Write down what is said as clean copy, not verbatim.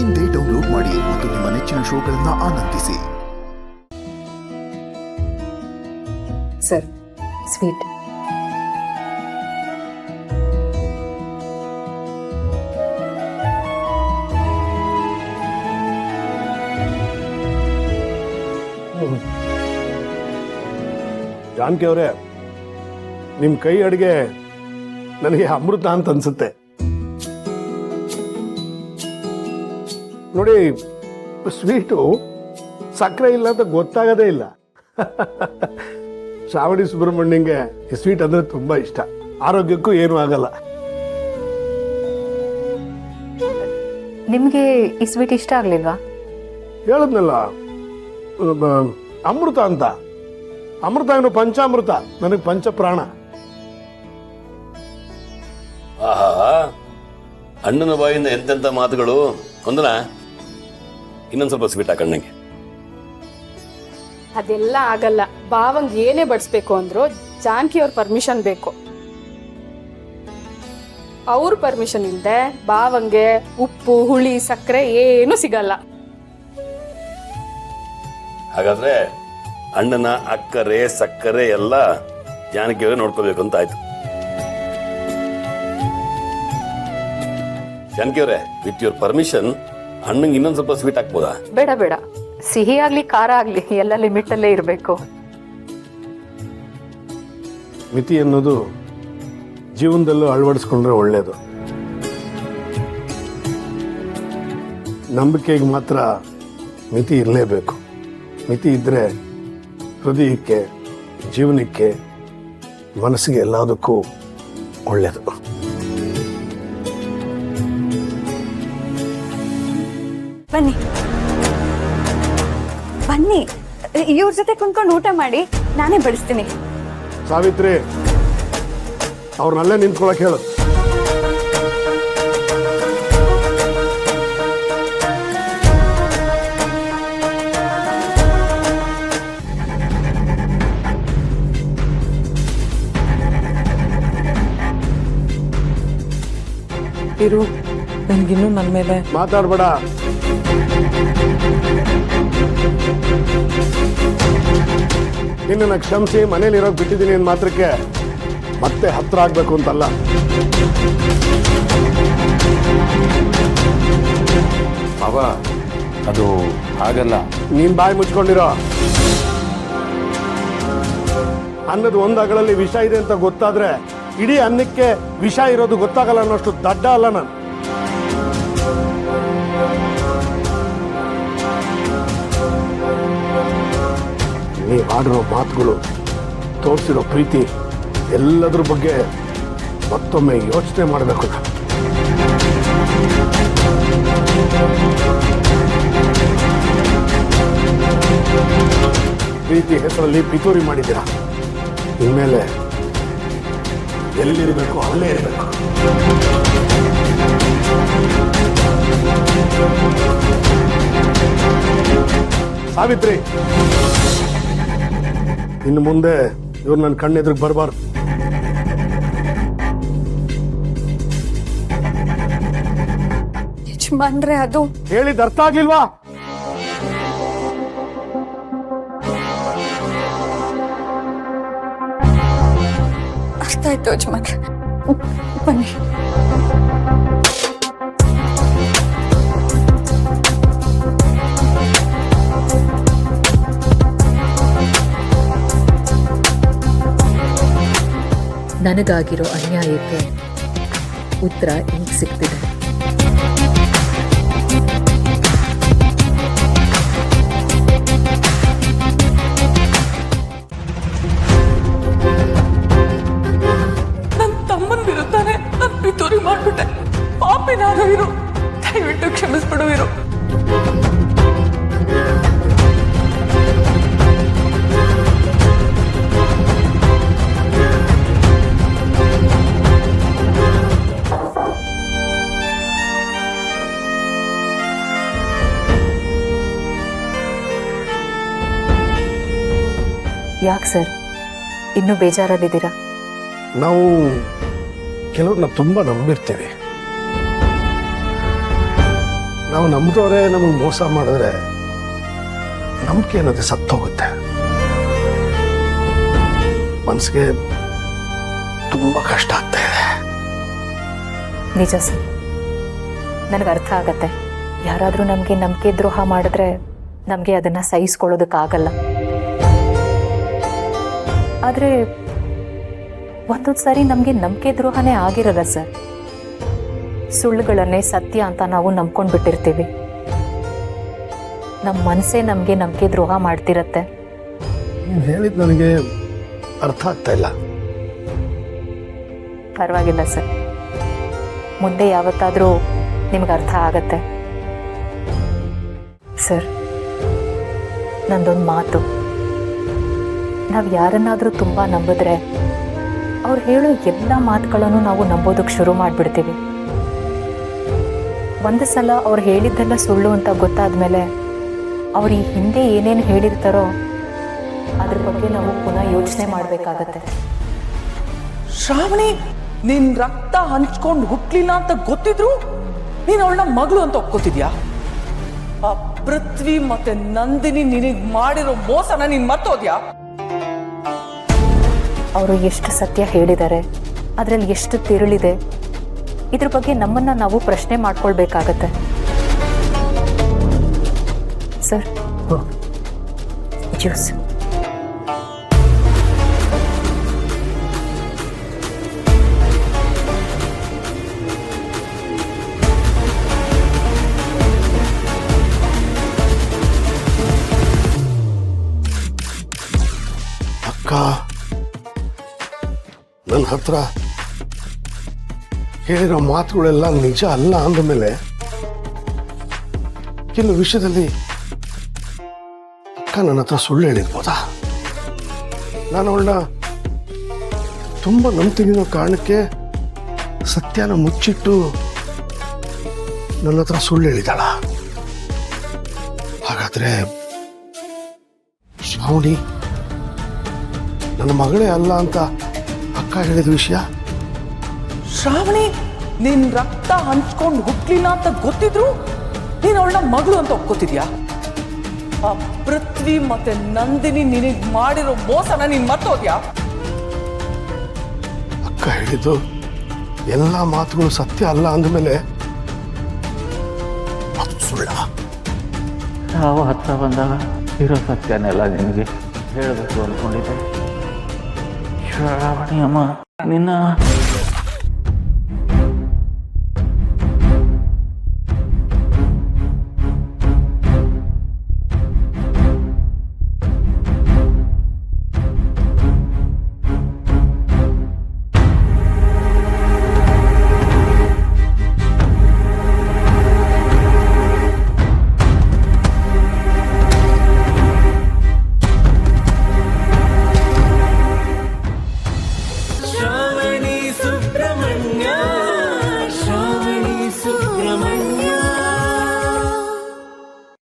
ಇಂದೇ ಡೌನ್ಲೋಡ್ ಮಾಡಿ ಮತ್ತು ನಿಮ್ಮ ನೆಚ್ಚಿನ ಶೋಗಳನ್ನು ಆನಂದಿಸಿ. Sir, sweet. ಜಾನಕಿ ಅವರೇ, ನಿಮ್ಮ ಕೈ ಅಡುಗೆ ನನಗೆ ಅಮೃತ ಅಂತ ಅನ್ಸುತ್ತೆ. ನೋಡಿ, ಸ್ವೀಟು ಸಕ್ಕರೆ ಇಲ್ಲ ಅಂತ ಗೊತ್ತಾಗದೇ ಇಲ್ಲ. ಶ್ರಾವಣಿ ಸುಬ್ರಹ್ಮಣ್ಯಂಗೆ ಈ ಸ್ವೀಟ್ ಅಂದ್ರೆ ತುಂಬಾ ಇಷ್ಟ. ಆರೋಗ್ಯಕ್ಕೂ ಏನೂ ಆಗಲ್ಲ. ನಿಮ್ಗೆ ಈ ಸ್ವೀಟ್ ಇಷ್ಟ ಆಗ್ಲಿಲ್ವಾ? ಹೇಳದ್ನಲ್ಲ, ಅಮೃತ ಅಂತ. ಅಮೃತ ಏನು ಪಂಚಾಮೃತ, ನನಗೆ ಪಂಚಪ್ರಾಣ. ಆಹಾ, ಅಣ್ಣನ ಬಾಯಿಂದ ಎಂತೆಂಥ ಮಾತುಗಳು. ಒಂದನ ಇನ್ನೊಂದು ಸ್ವಲ್ಪ ಸ್ವೀಟ್ ಹಾಕಣ್ಣಂಗೆ. ಅದೆಲ್ಲ ಆಗಲ್ಲ. ಬಾವಂಗ್ ಏನೇ ಬಡಿಸ್ಬೇಕು ಅಂದ್ರು ಜಾನಕಿ ಅವ್ರ ಪರ್ಮಿಷನ್ ಬೇಕು. ಅವ್ರ ಪರ್ಮಿಷನ್ ಇಲ್ದೆ ಬಾವಂಗೆ ಉಪ್ಪು, ಹುಳಿ, ಸಕ್ಕರೆ ಏನು ಸಿಗಲ್ಲ. ಹಾಗಾದ್ರೆ ಅಣ್ಣನ ಅಕ್ಕರೆ ಸಕ್ಕರೆ ಎಲ್ಲ ಜಾನಕಿಯವರೇ ನೋಡ್ಕೋಬೇಕು ಅಂತ ಆಯ್ತು. ಜಾನಕಿಯವರೇ, ವಿತ್ ಯುವರ್ ಪರ್ಮಿಷನ್ ಅಣ್ಣಂಗೆ ಇನ್ನೊಂದು ಸ್ವಲ್ಪ ಸ್ವೀಟ್ ಹಾಕ್ಬೋದಾ? ಬೇಡ ಬೇಡ, ಸಿಹಿ ಆಗ್ಲಿ ಖಾರ ಆಗ್ಲಿ ಎಲ್ಲ ಲಿಮಿಟ್ ಅಲ್ಲೇ ಇರಬೇಕು. ಮಿತಿ ಅನ್ನೋದು ಜೀವನದಲ್ಲೂ ಅಳವಡಿಸ್ಕೊಂಡ್ರೆ ಒಳ್ಳೆಯದು. ನಂಬಿಕೆಗೆ ಮಾತ್ರ ಮಿತಿ ಇರಲೇಬೇಕು. ಮಿತಿ ಇದ್ದರೆ ಹೃದಯಕ್ಕೆ, ಜೀವನಕ್ಕೆ, ಮನಸ್ಸಿಗೆ ಎಲ್ಲದಕ್ಕೂ ಒಳ್ಳೆಯದು. ಬನ್ನಿ ಬನ್ನಿ, ಇವ್ರ ಜೊತೆ ಕುಂತ್ಕೊಂಡು ಊಟ ಮಾಡಿ, ನಾನೇ ಬಡಿಸ್ತೀನಿ. ಸಾವಿತ್ರಿ, ಅವ್ರನ್ನಲ್ಲೇ ನಿಂತ್ಕೊಳಕ್ ಹೇಳು. ಇರು, ನನ್ಗಿನ್ನೂ ನನ್ನ ಮೇಲೆ ಮಾತಾಡ್ಬೇಡ. ನಿನ್ನನ್ನು ಕ್ಷಮಿಸಿ ಮನೇಲಿ ಇರೋಕ್ ಬಿಟ್ಟಿದ್ದೀನಿ ಅಂದ ಮಾತ್ರಕ್ಕೆ ಮತ್ತೆ ಹತ್ರ ಆಗ್ಬೇಕು ಅಂತಲ್ಲ. ಅವ ಅದು ಹಾಗಲ್ಲ. ನೀನ್ ಬಾಯಿ ಮುಚ್ಕೊಂಡಿರೋ. ಅನ್ನದ ಒಂದು ಅಗಳಲ್ಲಿ ವಿಷ ಇದೆ ಅಂತ ಗೊತ್ತಾದ್ರೆ ಇಡೀ ಅನ್ನಕ್ಕೆ ವಿಷ ಇರೋದು ಗೊತ್ತಾಗಲ್ಲ ಅನ್ನೋಷ್ಟು ದಡ್ಡ ಅಲ್ಲ ನಾನು. ನೀವು ಆಡಿರೋ ಮಾತುಗಳು, ತೋರಿಸಿರೋ ಪ್ರೀತಿ, ಎಲ್ಲದ್ರ ಬಗ್ಗೆ ಮತ್ತೊಮ್ಮೆ ಯೋಚನೆ ಮಾಡಬೇಕು. ಪ್ರೀತಿ ಹೆಸರಲ್ಲಿ ಪಿತೂರಿ ಮಾಡಿದ್ದೀರಾ. ಇನ್ಮೇಲೆ ಎಲ್ಲಿರಬೇಕು ಅಲ್ಲೇ ಇರಬೇಕು. ಸಾವಿತ್ರಿ, ಇನ್ನು ಮುಂದೆ ಇವ್ರು ನನ್ನ ಕಣ್ಣೆದ್ರಿಗೆ ಬರಬಾರ್ದು. ಯಜಮಾನ್ರೆ, ಅದು ಹೇಳಿದ ಅರ್ಥ ಆಗ್ಲಿಲ್ವಾ? ಅರ್ಥ ಆಯ್ತು ಯಜಮಾನ್ರೆ. ಬನ್ನಿ. ನನಗಾಗಿರೋ ಅನ್ಯಾಯಕ್ಕೆ ಉತ್ತರ ಈಗ ಸಿಗ್ತಿದೆ. ನನ್ನ ತಮ್ಮನ ವಿರುದ್ಧನೇ ನಾನು ಪಿತೂರಿ ಮಾಡ್ಬಿಟ್ಟೆ. ಪಾಪಿ ನಾನು. ಇರು, ದಯವಿಟ್ಟು ಕ್ಷಮಿಸ್ಬಿಡು. ಇರು. ಯಾಕೆ ಸರ್ ಇನ್ನೂ ಬೇಜಾರಲ್ಲಿದ್ದೀರಾ? ನಾವು ಕೆಲವ್ರನ್ನ ತುಂಬ ನಂಬಿರ್ತೇವೆ. ನಾವು ನಂಬಿದವರೇ ನಮಗೆ ಮೋಸ ಮಾಡಿದ್ರೆ ನಂಬಿಕೆ ಅನ್ನೋದೇ ಸತ್ತೋಗುತ್ತೆ. ಮನಸ್ಸಿಗೆ ತುಂಬಾ ಕಷ್ಟ ಆಗ್ತಾ ಇದೆ. ನಿಜ ಸರ್, ನನಗೆ ಅರ್ಥ ಆಗತ್ತೆ. ಯಾರಾದರೂ ನಮಗೆ ನಂಬಿಕೆ ದ್ರೋಹ ಮಾಡಿದ್ರೆ ನಮಗೆ ಅದನ್ನು ಸಹಿಸ್ಕೊಳ್ಳೋದಕ್ಕಾಗಲ್ಲ. ಆದರೆ ಒಂದೊಂದು ಸಾರಿ ನಮಗೆ ನಂಬಿಕೆ ದ್ರೋಹನೇ ಆಗಿರಲ್ಲ ಸರ್. ಸುಳ್ಳುಗಳನ್ನೇ ಸತ್ಯ ಅಂತ ನಾವು ನಂಬ್ಕೊಂಡು ಬಿಟ್ಟಿರ್ತೀವಿ. ನಮ್ಮ ಮನಸ್ಸೇ ನಮಗೆ ನಂಬಿಕೆ ದ್ರೋಹ ಮಾಡ್ತಿರತ್ತೆ. ನೀನು ಹೇಳಿದ್ದು ನನಗೆ ಅರ್ಥ ಆಗ್ತಾ ಇಲ್ಲ. ಪರವಾಗಿಲ್ಲ ಸರ್, ಮುಂದೆ ಯಾವತ್ತಾದರೂ ನಿಮ್ಗೆ ಅರ್ಥ ಆಗತ್ತೆ. ಸರ್, ನಂದೊಂದು ಮಾತು. ನಾವು ಯಾರನ್ನಾದರೂ ತುಂಬ ನಂಬಿದ್ರೆ ಅವ್ರು ಹೇಳೋ ಎಲ್ಲ ಮಾತುಗಳನ್ನು ನಾವು ನಂಬೋದಕ್ಕೆ ಶುರು ಮಾಡಿಬಿಡ್ತೀವಿ. ಒಂದು ಸಲ ಅವ್ರು ಹೇಳಿದ್ದೆಲ್ಲ ಸುಳ್ಳು ಅಂತ ಗೊತ್ತಾದ ಮೇಲೆ ಅವ್ರು ಈ ಹಿಂದೆ ಏನೇನು ಹೇಳಿರ್ತಾರೋ ಅದ್ರ ಬಗ್ಗೆ ನಾವು ಪುನಃ ಯೋಚನೆ ಮಾಡಬೇಕಾಗತ್ತೆ. ಶ್ರಾವಣಿ, ನಿನ್ ರಕ್ತ ಹಂಚ್ಕೊಂಡು ಹುಟ್ಲಿಲ್ಲ ಅಂತ ಗೊತ್ತಿದ್ರು ನೀನ್ ಅವಳನ್ನ ಮಗಳು ಅಂತ ಒಪ್ಕೋತಿದ್ಯಾ? ಆ ಪೃಥ್ವಿ ಮತ್ತೆ ನಂದಿನಿ ನಿನಗ್ ಮಾಡಿರೋ ಮೋಸನ ನೀನ್ ಮರ್ತೋದ್ಯಾ? ಅವರು ಎಷ್ಟು ಸತ್ಯ ಹೇಳಿದ್ದಾರೆ, ಅದರಲ್ಲಿ ಎಷ್ಟು ತಿರುಳಿದೆ, ಇದ್ರ ಬಗ್ಗೆ ನಮ್ಮನ್ನು ನಾವು ಪ್ರಶ್ನೆ ಮಾಡ್ಕೊಳ್ಬೇಕಾಗತ್ತೆ. Sir, juice. ಅಕ್ಕ ನನ್ನ ಹತ್ರ ಹೇಳಿರೋ ಮಾತುಗಳೆಲ್ಲ ನಿಜ ಅಲ್ಲ ಅಂದಮೇಲೆ ಕೆಲವು ವಿಷಯದಲ್ಲಿ ಅಕ್ಕ ನನ್ನ ಹತ್ರ ಸುಳ್ಳು ಹೇಳಿರ್ಬೋದಾ? ನಾನು ಅವಳನ್ನ ತುಂಬ ನಂಬ್ತೀನಿ ಅನ್ನೋ ಕಾರಣಕ್ಕೆ ಸತ್ಯನ ಮುಚ್ಚಿಟ್ಟು ನನ್ನ ಹತ್ರ ಸುಳ್ಳು ಹೇಳಿದಾಳ. ಹಾಗಾದ್ರೆ ಶ್ರಾವಣಿ ನನ್ನ ಮಗಳೇ ಅಲ್ಲ ಅಂತ ಅಕ್ಕ ಹೇಳಿದ ವಿಷಯ? ಶ್ರಾವಣಿ, ನಿನ್ ರಕ್ತ ಹಂಚ್ಕೊಂಡು ಹುಟ್ಲಿಲ್ಲ ಅಂತ ಗೊತ್ತಿದ್ರು ನೀನ್ ಅವಳನ್ನ ಮಗಳು ಅಂತ ಒಪ್ಕೋತಿದ್ಯಾ? ಆ ಪೃಥ್ವಿ ಮತ್ತೆ ನಂದಿನಿ ನಿನಗ್ ಮಾಡಿರೋ ಮೋಸನ ನೀನ್ ಮರ್ತೋದ್ಯಾ? ಅಕ್ಕ ಹೇಳಿದ್ದು ಎಲ್ಲ ಮಾತುಗಳು ಸತ್ಯ ಅಲ್ಲ ಅಂದಮೇಲೆ ಅದು ಸುಳ್ಳ? ನಾವು ಹತ್ರ ಬಂದಾಗ ಇರೋ ಸತ್ಯನೆಲ್ಲ ನಿನಗೆ ಹೇಳಬೇಕು ಅಂದ್ಕೊಂಡಿದ್ದೆ. ಶ್ರಾವಣಿ ಅಮ್ಮ, ನಿನ್ನ